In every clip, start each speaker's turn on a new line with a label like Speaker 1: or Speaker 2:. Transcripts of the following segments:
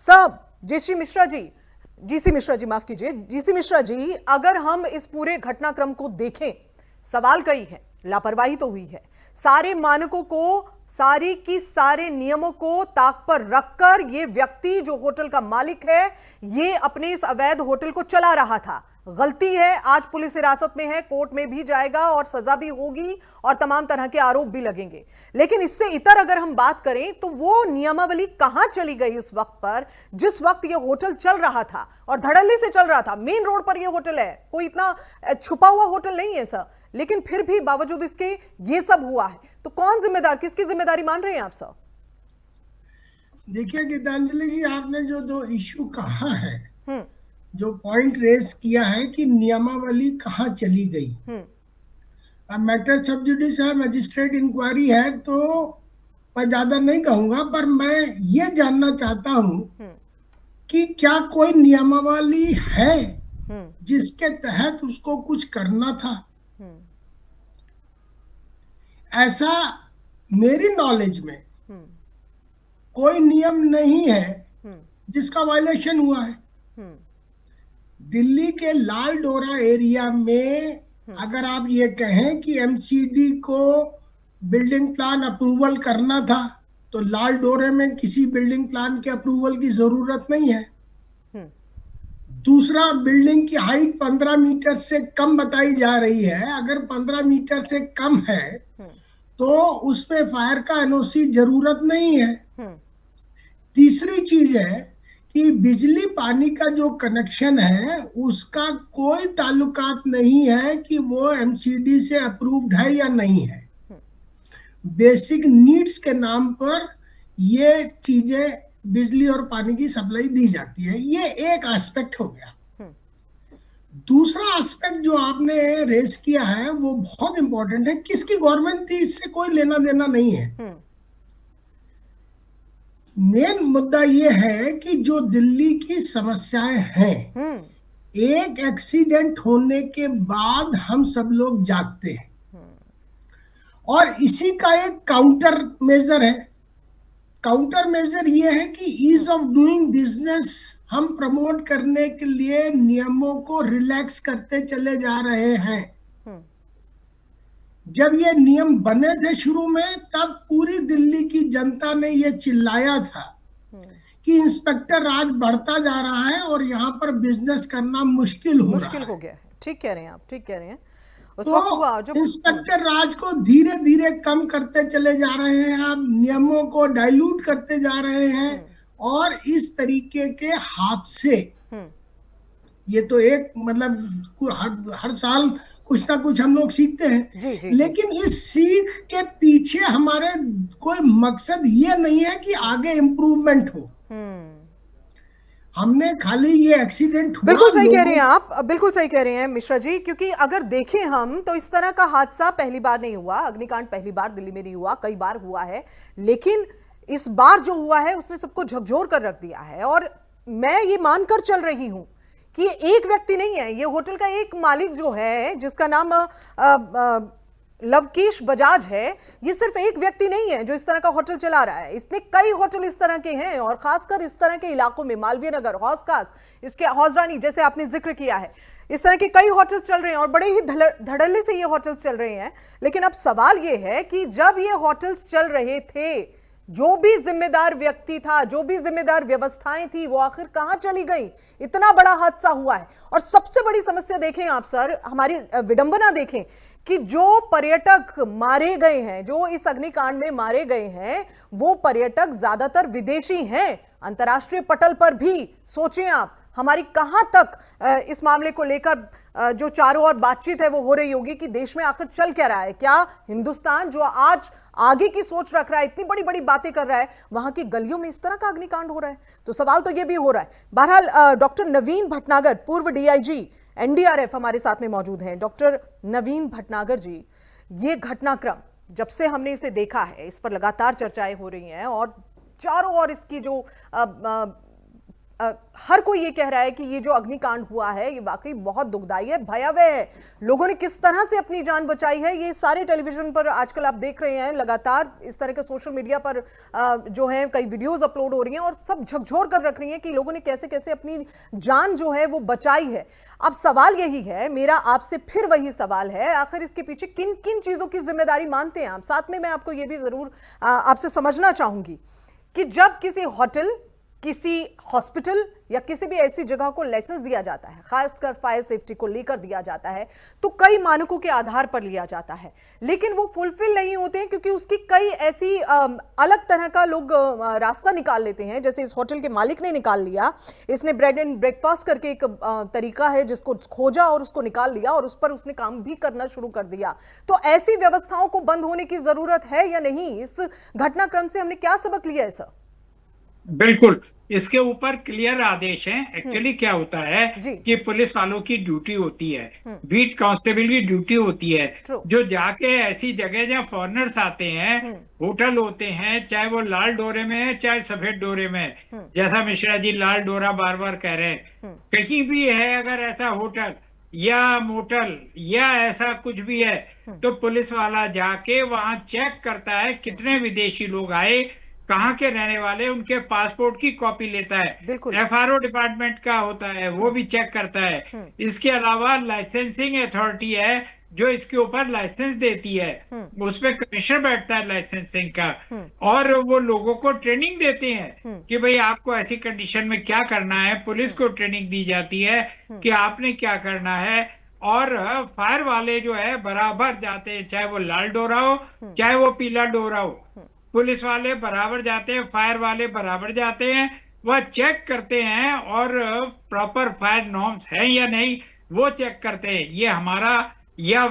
Speaker 1: सब जीसी मिश्रा जी माफ कीजिए, जीसी मिश्रा जी, अगर हम इस पूरे घटनाक्रम को देखें, सवाल कई है, लापरवाही तो हुई है, सारे मानकों को, सारी की सारे नियमों को ताक पर रखकर यह व्यक्ति जो होटल का मालिक है, यह अपने इस अवैध होटल को चला रहा था। गलती है, आज पुलिस हिरासत में है, कोर्ट में भी जाएगा और सजा भी होगी और तमाम तरह के आरोप भी लगेंगे। लेकिन इससे इतर अगर हम बात करें तो वो नियमावली कहां चली गई उस वक्त पर, जिस वक्त ये होटल चल रहा था और धड़ल्ले से चल रहा था। मेन रोड पर ये होटल है, कोई इतना छुपा हुआ होटल नहीं है सर, लेकिन फिर भी बावजूद इसके ये सब हुआ है। तो कौन जिम्मेदार, किसकी जिम्मेदारी मान रहे हैं आप सर?
Speaker 2: देखिए गीतांजलि जी, आपने जो दो इश्यू कहा है, जो पॉइंट रेस किया है कि नियमावली कहाँ चली गई, अब मैटर सब जुडिस है, मजिस्ट्रेट इंक्वायरी है, तो मैं ज्यादा नहीं कहूंगा, पर मैं ये जानना चाहता हूं कि क्या कोई नियमावली है जिसके तहत उसको कुछ करना था। ऐसा मेरी नॉलेज में कोई नियम नहीं है जिसका वायलेशन हुआ है। दिल्ली के लाल डोरा एरिया में अगर आप ये कहें कि एमसीडी को बिल्डिंग प्लान अप्रूवल करना था, तो लाल डोरे में किसी बिल्डिंग प्लान के अप्रूवल की जरूरत नहीं है। दूसरा, बिल्डिंग की हाइट 15 मीटर से कम बताई जा रही है। अगर 15 मीटर से कम है तो उसमें फायर का एनओसी जरूरत नहीं है। तीसरी चीज है कि बिजली पानी का जो कनेक्शन है उसका कोई ताल्लुकात नहीं है कि वो एमसीडी से अप्रूव्ड है या नहीं है। बेसिक नीड्स के नाम पर ये चीजें, बिजली और पानी की सप्लाई दी जाती है। ये एक एस्पेक्ट हो गया। दूसरा एस्पेक्ट जो आपने रेस किया है वो बहुत इंपॉर्टेंट है। किसकी गवर्नमेंट थी इससे कोई लेना देना नहीं है। मेन मुद्दा ये है कि जो दिल्ली की समस्याएं हैं, एक एक्सीडेंट होने के बाद हम सब लोग जागते हैं और इसी का एक काउंटर मेजर है। काउंटर मेजर ये है कि ईज ऑफ डूइंग बिजनेस हम प्रमोट करने के लिए नियमों को रिलैक्स करते चले जा रहे हैं। जब ये नियम बने थे शुरू में, तब पूरी दिल्ली की जनता ने ये चिल्लाया था कि इंस्पेक्टर राज बढ़ता जा रहा है और यहाँ पर बिजनेस करना मुश्किल हो
Speaker 1: गया है। ठीक कह रहे हैं आप, ठीक कह रहे हैं।
Speaker 2: उस वक्त हुआ जो इंस्पेक्टर राज को धीरे धीरे कम करते चले जा रहे हैं, आप नियमों को डाइल्यूट करते जा रहे हैं और इस तरीके के हादसे, ये तो एक मतलब हर साल कुछ ना कुछ हम लोग सीखते हैं। लेकिन इस सीख के पीछे हमारे कोई मकसद ये नहीं है कि आगे इम्प्रूवमेंट हो। हमने खाली ये एक्सीडेंट हुआ।
Speaker 1: बिल्कुल सही कह रहे हैं आप, बिल्कुल सही कह रहे हैं मिश्रा जी, क्योंकि अगर देखें हम तो इस तरह का हादसा पहली बार नहीं हुआ। अग्निकांड पहली बार दिल्ली में नहीं हुआ, कई बार हुआ है, लेकिन इस बार जो हुआ है उसने सबको झकझोर कर रख दिया है। और मैं ये मानकर चल रही हूं कि ये एक व्यक्ति नहीं है, ये होटल का एक मालिक जो है, जिसका नाम लवकेश बजाज है, ये सिर्फ एक व्यक्ति नहीं है जो इस तरह का होटल चला रहा है। इसने कई होटल इस तरह के हैं और खासकर इस तरह के इलाकों में, मालवीय नगर, हौज खास, इसके हौजरानी जैसे आपने जिक्र किया है, इस तरह के कई होटल्स चल रहे हैं और बड़े ही धड़ल्ले से ये होटल्स चल रहे हैं। लेकिन अब सवाल ये है कि जब ये होटल्स चल रहे थे, जो भी जिम्मेदार व्यक्ति था, जो भी जिम्मेदार व्यवस्थाएं थी, वो आखिर कहां चली गई? इतना बड़ा हादसा हुआ है। और सबसे बड़ी समस्या देखें आप सर, हमारी विडंबना देखें कि जो पर्यटक मारे गए हैं, जो इस अग्निकांड में मारे गए हैं, वो पर्यटक ज्यादातर विदेशी हैं। अंतर्राष्ट्रीय पटल पर भी सोचें आप, हमारी कहां तक इस मामले को लेकर जो चारों ओर बातचीत है वो हो रही होगी कि देश में आखिर चल क्या रहा है। क्या हिंदुस्तान जो आज आगे की सोच रख रहा है, इतनी बड़ी बड़ी बातें कर रहा है, वहां की गलियों में इस तरह का अग्निकांड हो रहा है? तो सवाल तो ये भी हो रहा है। बहरहाल डॉक्टर नवीन भटनागर, पूर्व डीआईजी एनडीआरएफ, हमारे साथ में मौजूद हैं। डॉक्टर नवीन भटनागर जी, ये घटनाक्रम जब से हमने इसे देखा है, इस पर लगातार चर्चाएं हो रही हैं और चारों ओर इसकी जो हर कोई ये कह रहा है कि ये जो अग्निकांड हुआ है ये वाकई बहुत दुखदाई है, भयावह है। लोगों ने किस तरह से अपनी जान बचाई है ये सारे टेलीविजन पर आजकल आप देख रहे हैं, लगातार इस तरह के सोशल मीडिया पर जो है कई वीडियोस अपलोड हो रही हैं और सब झकझोर कर रख रही हैं कि लोगों ने कैसे कैसे अपनी जान जो है वो बचाई है। अब सवाल यही है, मेरा आपसे फिर वही सवाल है, आखिर इसके पीछे किन किन चीजों की जिम्मेदारी मानते हैं आप? साथ में मैं आपको ये भी जरूर आपसे समझना चाहूंगी कि जब किसी होटल, किसी हॉस्पिटल या किसी भी ऐसी जगह को लाइसेंस दिया जाता है, खासकर फायर सेफ्टी को लेकर दिया जाता है, तो कई मानकों के आधार पर लिया जाता है, लेकिन वो फुलफिल नहीं होते हैं क्योंकि उसकी कई ऐसी अलग तरह का लोग रास्ता निकाल लेते हैं। जैसे इस होटल के मालिक ने निकाल लिया, इसने ब्रेड एंड ब्रेकफास्ट करके एक तरीका है जिसको खोजा और उसको निकाल लिया और उस पर उसने काम भी करना शुरू कर दिया। तो ऐसी व्यवस्थाओं को बंद होने की जरूरत है या नहीं? इस घटनाक्रम से हमने क्या सबक लिया है सर?
Speaker 3: बिल्कुल, इसके ऊपर क्लियर आदेश हैं। एक्चुअली क्या होता है कि पुलिस वालों की ड्यूटी होती है, बीट कांस्टेबल की ड्यूटी होती है, जो जाके ऐसी जगह जहाँ फॉरेनर्स आते हैं, होटल होते हैं, चाहे वो लाल डोरे में है चाहे सफेद डोरे में, जैसा मिश्रा जी लाल डोरा बार बार कह रहे हैं, कहीं भी है अगर ऐसा होटल या मोटल या ऐसा कुछ भी है तो पुलिस वाला जाके वहां चेक करता है कितने विदेशी लोग आए, कहाँ के रहने वाले, उनके पासपोर्ट की कॉपी लेता है। एफआरओ डिपार्टमेंट का होता है, वो भी चेक करता है। इसके अलावा लाइसेंसिंग अथॉरिटी है जो इसके ऊपर लाइसेंस देती है, उस पे कमिश्नर बैठता है लाइसेंसिंग का, और वो लोगों को ट्रेनिंग देते हैं कि भाई आपको ऐसी कंडीशन में क्या करना है। पुलिस को ट्रेनिंग दी जाती है कि आपने क्या करना है। और फायर वाले जो है बराबर जाते हैं, चाहे वो लाल डोरा हो चाहे वो पीला डोरा हो, पुलिस वाले बराबर जाते हैं, फायर वाले बराबर जाते हैं, वह चेक करते हैं और प्रॉपर फायर नॉर्म्स है या नहीं वो चेक करते हैं। ये हमारा या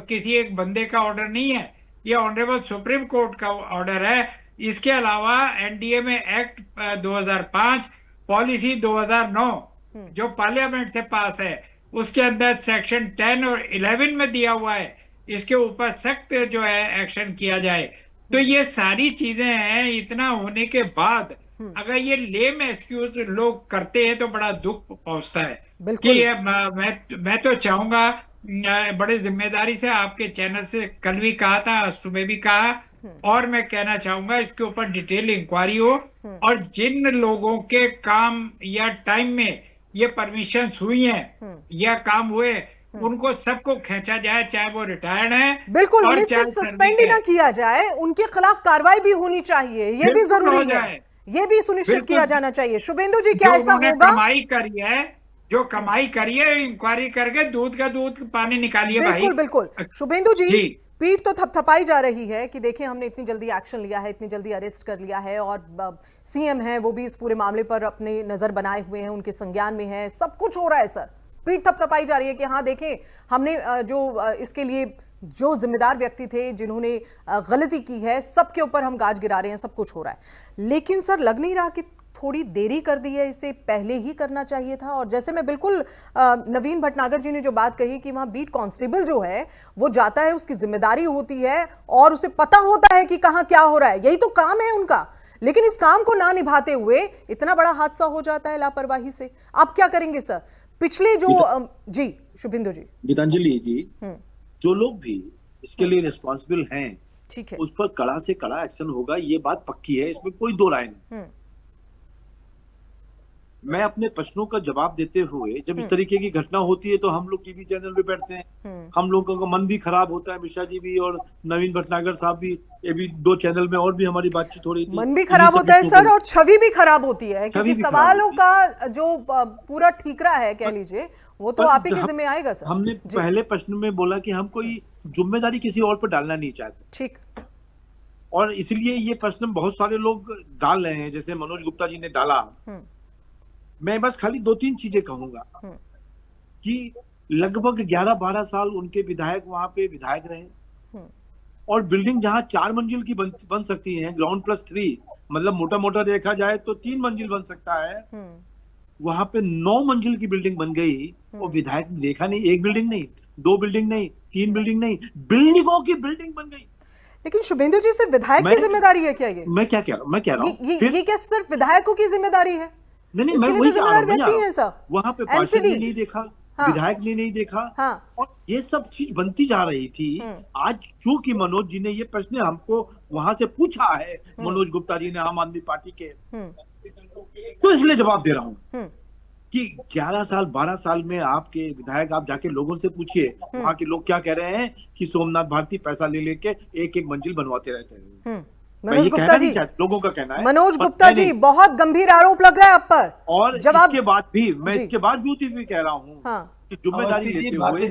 Speaker 3: किसी एक बंदे का ऑर्डर नहीं है, ये ऑनरेबल सुप्रीम कोर्ट का ऑर्डर है। इसके अलावा एनडीएमए एक्ट 2005, पॉलिसी 2009 जो पार्लियामेंट से पास है, उसके अंदर सेक्शन 10 और 11 में दिया हुआ है, इसके ऊपर सख्त जो है एक्शन किया जाए। तो ये सारी चीजें हैं। इतना होने के बाद अगर ये लेम एक्सक्यूज लोग करते हैं तो बड़ा दुख पहुंचता है कि मैं तो चाहूंगा, बड़े जिम्मेदारी से आपके चैनल से कल भी कहा था, सुबह भी कहा, और मैं कहना चाहूंगा इसके ऊपर डिटेल इंक्वायरी हो और जिन लोगों के काम या टाइम में ये परमिशन हुई हैं या काम हुए उनको सबको खींचा जाए, चाहे वो रिटायर्ड है।
Speaker 1: बिल्कुल, उन्हें सिर्फ सस्पेंड ही ना किया जाए, उनके खिलाफ कार्रवाई भी होनी चाहिए, ये भी जरूरी है, ये भी सुनिश्चित किया जाना चाहिए। शुभेंदु जी, क्या ऐसा होगा?
Speaker 3: कमाई करी है, जो कमाई करी है, इंक्वायरी करके दूध का दूध पानी निकालिए भाई।
Speaker 1: बिल्कुल बिल्कुल। शुभेंदु जी, पीठ तो थपथपाई जा रही है कि देखिए हमने इतनी जल्दी एक्शन लिया है, इतनी जल्दी अरेस्ट कर लिया है, और सीएम है वो भी इस पूरे मामले पर अपनी नजर बनाए हुए हैं, उनके संज्ञान में है, सब कुछ हो रहा है सर। पीठ थपथपाई जा रही है कि हाँ देखें हमने जो इसके लिए जो जिम्मेदार व्यक्ति थे, जिन्होंने गलती की है, सबके ऊपर हम गाज गिरा रहे हैं, सब कुछ हो रहा है। लेकिन सर लग नहीं रहा कि थोड़ी देरी कर दी है, इसे पहले ही करना चाहिए था? और जैसे मैं बिल्कुल नवीन भटनागर जी ने जो बात कही कि वहां बीट कांस्टेबल जो है वो जाता है, उसकी जिम्मेदारी होती है और उसे पता होता है कि कहां क्या हो रहा है, यही तो काम है उनका। लेकिन इस काम को ना निभाते हुए इतना बड़ा हादसा हो जाता है लापरवाही से। आप क्या करेंगे सर? पिछले जो जी शुभेंदु जी,
Speaker 4: गीतांजलि जी, जो लोग भी इसके लिए रिस्पॉन्सिबल हैं,
Speaker 1: ठीक है,
Speaker 4: उस पर कड़ा से कड़ा एक्शन होगा, ये बात पक्की है, इसमें कोई दो राय नहीं। मैं अपने प्रश्नों का जवाब देते हुए, जब इस तरीके की घटना होती है तो हम लोग टीवी चैनल पे बैठते हैं, हम लोगों का मन भी खराब होता है, मिश्रा जी भी और नवीन भटनागर साहब भी, ये भी दो चैनल में और भी हमारी बातचीत हो रही थी।
Speaker 1: मन भी खराब होता है सर, और छवि भी खराब होती है, क्योंकि सवालों का जो पूरा ठीकरा है कह लीजिए, वो तो आप ही के जिम्मे आएगा सर।
Speaker 4: हमने पहले प्रश्न में बोला कि हम कोई जिम्मेदारी किसी और पर डालना नहीं चाहते, ठीक, और इसलिए ये प्रश्न बहुत सारे लोग डाल रहे हैं, जैसे मनोज गुप्ता जी ने डाला। मैं बस खाली दो तीन चीजें कहूंगा कि लगभग 11-12 साल उनके विधायक वहां पे विधायक रहे, और बिल्डिंग जहां 4 मंजिल की बन सकती है, ग्राउंड +3, मतलब मोटा मोटा देखा जाए तो 3 मंजिल बन सकता है, वहां पे 9 मंजिल की बिल्डिंग बन गई, और विधायक ने देखा नहीं, एक बिल्डिंग नहीं, 2 बिल्डिंग नहीं, 3 बिल्डिंग नहीं, बिल्डिंगों की बिल्डिंग बन गई।
Speaker 1: लेकिन शुभेंदु जी, सिर्फ विधायक की जिम्मेदारी है क्या ये?
Speaker 4: मैं क्या कह रहा हूँ,
Speaker 1: ये क्या सिर्फ विधायकों की जिम्मेदारी है?
Speaker 4: नहीं,
Speaker 1: इसके
Speaker 4: मैं
Speaker 1: लिए
Speaker 4: वही
Speaker 1: तो
Speaker 4: कह रहा
Speaker 1: जिम्मेदार
Speaker 4: हूँ
Speaker 1: व्यक्ति है सर,
Speaker 4: वहां पे पार्षद ने नहीं देखा,
Speaker 1: हाँ,
Speaker 4: विधायक ने नहीं देखा,
Speaker 1: हाँ,
Speaker 4: और ये सब चीज बनती जा रही थी। आज चूंकि मनोज जी ने ये प्रश्न हमको वहां से पूछा है, मनोज गुप्ता जी ने, आम आदमी पार्टी के, तो इसलिए जवाब दे रहा हूँ कि 11 साल 12 साल में आपके विधायक, आप जाके लोगों से पूछिए वहां के लोग क्या कह रहे हैं कि सोमनाथ भारती पैसा ले लेके एक एक मंजिल बनवाते रहते हैं।
Speaker 1: मनोज गुप्ता जी,
Speaker 4: लोगों का कहना है।
Speaker 1: मनोज गुप्ता जी, बहुत गंभीर आरोप लग रहा है आप पर,
Speaker 4: और
Speaker 1: जवाब
Speaker 4: इसके बाद भी मैं इसके बावजूद भी कह रहा हूँ कि जिम्मेदारी लेते हुए